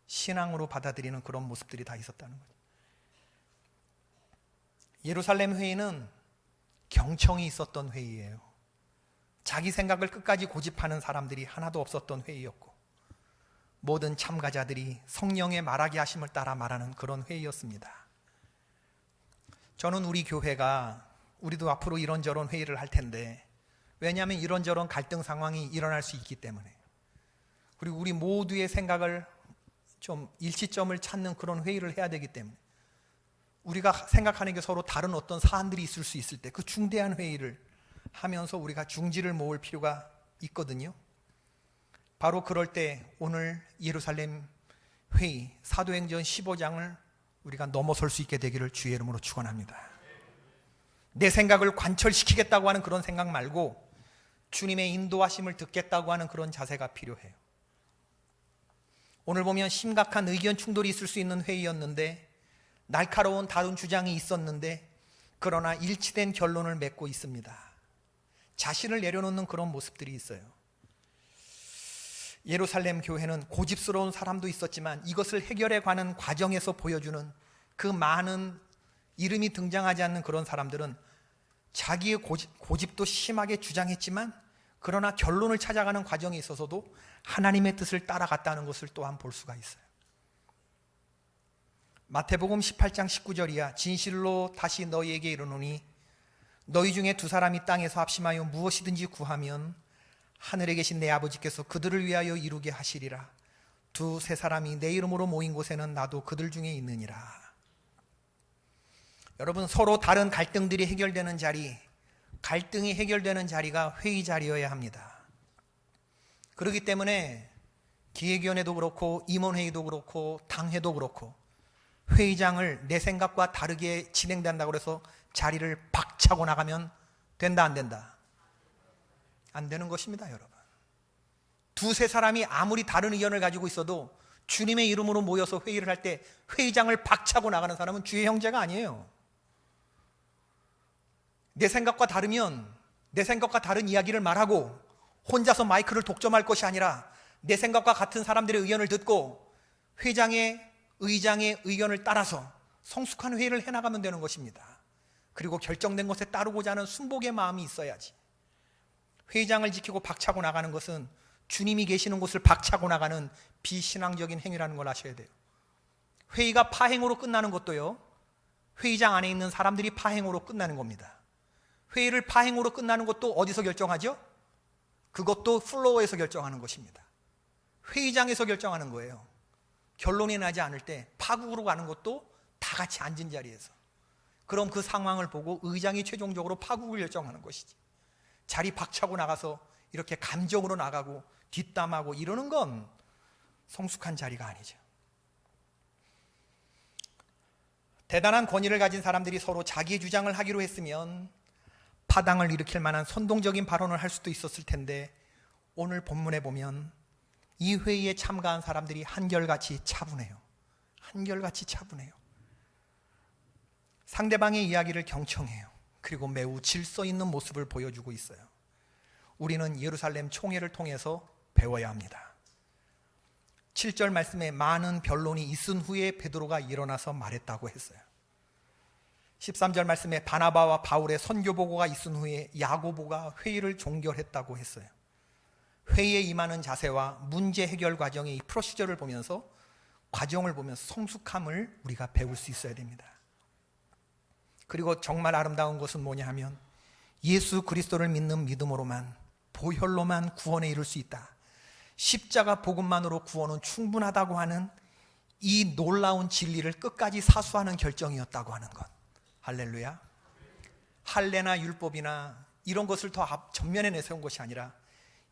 신앙으로 받아들이는 그런 모습들이 다 있었다는 거죠. 예루살렘 회의는 경청이 있었던 회의예요. 자기 생각을 끝까지 고집하는 사람들이 하나도 없었던 회의였고, 모든 참가자들이 성령의 말하게 하심을 따라 말하는 그런 회의였습니다. 저는 우리 교회가, 우리도 앞으로 이런저런 회의를 할 텐데, 왜냐하면 이런저런 갈등 상황이 일어날 수 있기 때문에, 그리고 우리 모두의 생각을 좀 일치점을 찾는 그런 회의를 해야 되기 때문에, 우리가 생각하는 게 서로 다른 어떤 사안들이 있을 수 있을 때 그 중대한 회의를 하면서 우리가 중지를 모을 필요가 있거든요. 바로 그럴 때 오늘 예루살렘 회의 사도행전 15장을 우리가 넘어설 수 있게 되기를 주의 이름으로 축원합니다. 내 생각을 관철시키겠다고 하는 그런 생각 말고 주님의 인도하심을 듣겠다고 하는 그런 자세가 필요해요. 오늘 보면 심각한 의견 충돌이 있을 수 있는 회의였는데, 날카로운 다른 주장이 있었는데, 그러나 일치된 결론을 맺고 있습니다. 자신을 내려놓는 그런 모습들이 있어요. 예루살렘 교회는 고집스러운 사람도 있었지만 이것을 해결해 가는 과정에서 보여주는 그 많은 이름이 등장하지 않는 그런 사람들은 자기의 고집도 심하게 주장했지만, 그러나 결론을 찾아가는 과정에 있어서도 하나님의 뜻을 따라갔다는 것을 또한 볼 수가 있어요. 마태복음 18장 19절이야. 진실로 다시 너희에게 이르노니 너희 중에 두 사람이 땅에서 합심하여 무엇이든지 구하면 하늘에 계신 내 아버지께서 그들을 위하여 이루게 하시리라. 두세 사람이 내 이름으로 모인 곳에는 나도 그들 중에 있느니라. 여러분, 서로 다른 갈등들이 해결되는 자리, 갈등이 해결되는 자리가 회의 자리여야 합니다. 그렇기 때문에 기획위원회도 그렇고 임원회의도 그렇고 당회도 그렇고 회의장을 내 생각과 다르게 진행된다고 해서 자리를 박차고 나가면 된다, 안 된다? 안 되는 것입니다, 여러분. 두세 사람이 아무리 다른 의견을 가지고 있어도 주님의 이름으로 모여서 회의를 할 때 회의장을 박차고 나가는 사람은 주의 형제가 아니에요. 내 생각과 다르면 내 생각과 다른 이야기를 말하고 혼자서 마이크를 독점할 것이 아니라 내 생각과 같은 사람들의 의견을 듣고 의장의 의견을 따라서 성숙한 회의를 해나가면 되는 것입니다. 그리고 결정된 것에 따르고자 하는 순복의 마음이 있어야지. 회의장을 지키고 박차고 나가는 것은 주님이 계시는 곳을 박차고 나가는 비신앙적인 행위라는 걸 아셔야 돼요. 회의가 파행으로 끝나는 것도요, 회의장 안에 있는 사람들이 파행으로 끝나는 겁니다. 회의를 파행으로 끝나는 것도 어디서 결정하죠? 그것도 플로어에서 결정하는 것입니다. 회의장에서 결정하는 거예요. 결론이 나지 않을 때 파국으로 가는 것도 다 같이 앉은 자리에서. 그럼 그 상황을 보고 의장이 최종적으로 파국을 결정하는 것이지. 자리 박차고 나가서 이렇게 감정으로 나가고 뒷담하고 이러는 건 성숙한 자리가 아니죠. 대단한 권위를 가진 사람들이 서로 자기의 주장을 하기로 했으면 파당을 일으킬 만한 선동적인 발언을 할 수도 있었을 텐데, 오늘 본문에 보면 이 회의에 참가한 사람들이 한결같이 차분해요. 한결같이 차분해요. 상대방의 이야기를 경청해요. 그리고 매우 질서 있는 모습을 보여주고 있어요. 우리는 예루살렘 총회를 통해서 배워야 합니다. 7절 말씀에 많은 변론이 있은 후에 베드로가 일어나서 말했다고 했어요. 13절 말씀에 바나바와 바울의 선교 보고가 있은 후에 야고보가 회의를 종결했다고 했어요. 회의에 임하는 자세와 문제 해결 과정의 이 프로시저를 보면서, 과정을 보면서 성숙함을 우리가 배울 수 있어야 됩니다. 그리고 정말 아름다운 것은 뭐냐 하면, 예수 그리스도를 믿는 믿음으로만, 보혈로만 구원에 이를 수 있다, 십자가 복음만으로 구원은 충분하다고 하는 이 놀라운 진리를 끝까지 사수하는 결정이었다고 하는 것. 할렐루야. 할례나 율법이나 이런 것을 더 전면에 내세운 것이 아니라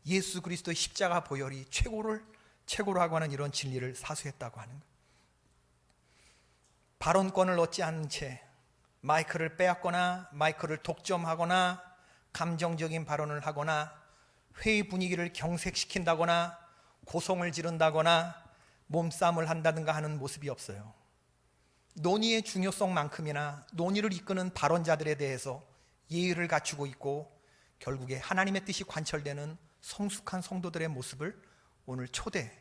예수 그리스도의 십자가 보혈이 최고라고 하는 이런 진리를 사수했다고 하는 것. 발언권을 얻지 않은 채 마이크를 빼앗거나 마이크를 독점하거나 감정적인 발언을 하거나 회의 분위기를 경색시킨다거나 고성을 지른다거나 몸싸움을 한다든가 하는 모습이 없어요. 논의의 중요성만큼이나 논의를 이끄는 발언자들에 대해서 예의를 갖추고 있고, 결국에 하나님의 뜻이 관철되는 성숙한 성도들의 모습을 오늘 초대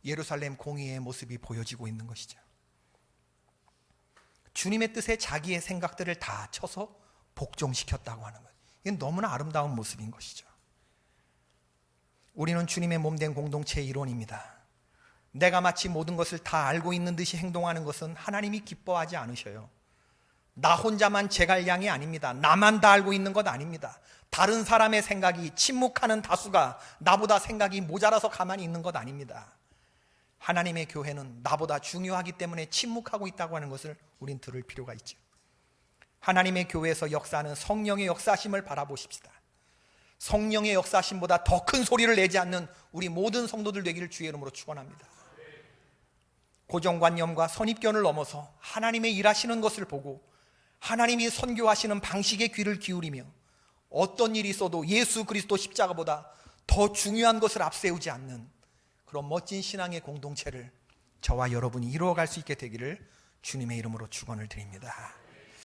예루살렘 공의의 모습이 보여지고 있는 것이죠. 주님의 뜻에 자기의 생각들을 다 쳐서 복종시켰다고 하는 것. 이건 너무나 아름다운 모습인 것이죠. 우리는 주님의 몸된 공동체의 일원입니다. 내가 마치 모든 것을 다 알고 있는 듯이 행동하는 것은 하나님이 기뻐하지 않으셔요. 나 혼자만 제갈량이 아닙니다. 나만 다 알고 있는 것 아닙니다. 다른 사람의 생각이, 침묵하는 다수가 나보다 생각이 모자라서 가만히 있는 것 아닙니다. 하나님의 교회는 나보다 중요하기 때문에 침묵하고 있다고 하는 것을 우린 들을 필요가 있죠. 하나님의 교회에서 역사하는 성령의 역사심을 바라보십시다. 성령의 역사심보다 더 큰 소리를 내지 않는 우리 모든 성도들 되기를 주의 이름으로 축원합니다. 고정관념과 선입견을 넘어서 하나님의 일하시는 것을 보고 하나님이 선교하시는 방식에 귀를 기울이며, 어떤 일이 있어도 예수 그리스도 십자가보다 더 중요한 것을 앞세우지 않는 그런 멋진 신앙의 공동체를 저와 여러분이 이루어갈 수 있게 되기를 주님의 이름으로 축원을 드립니다.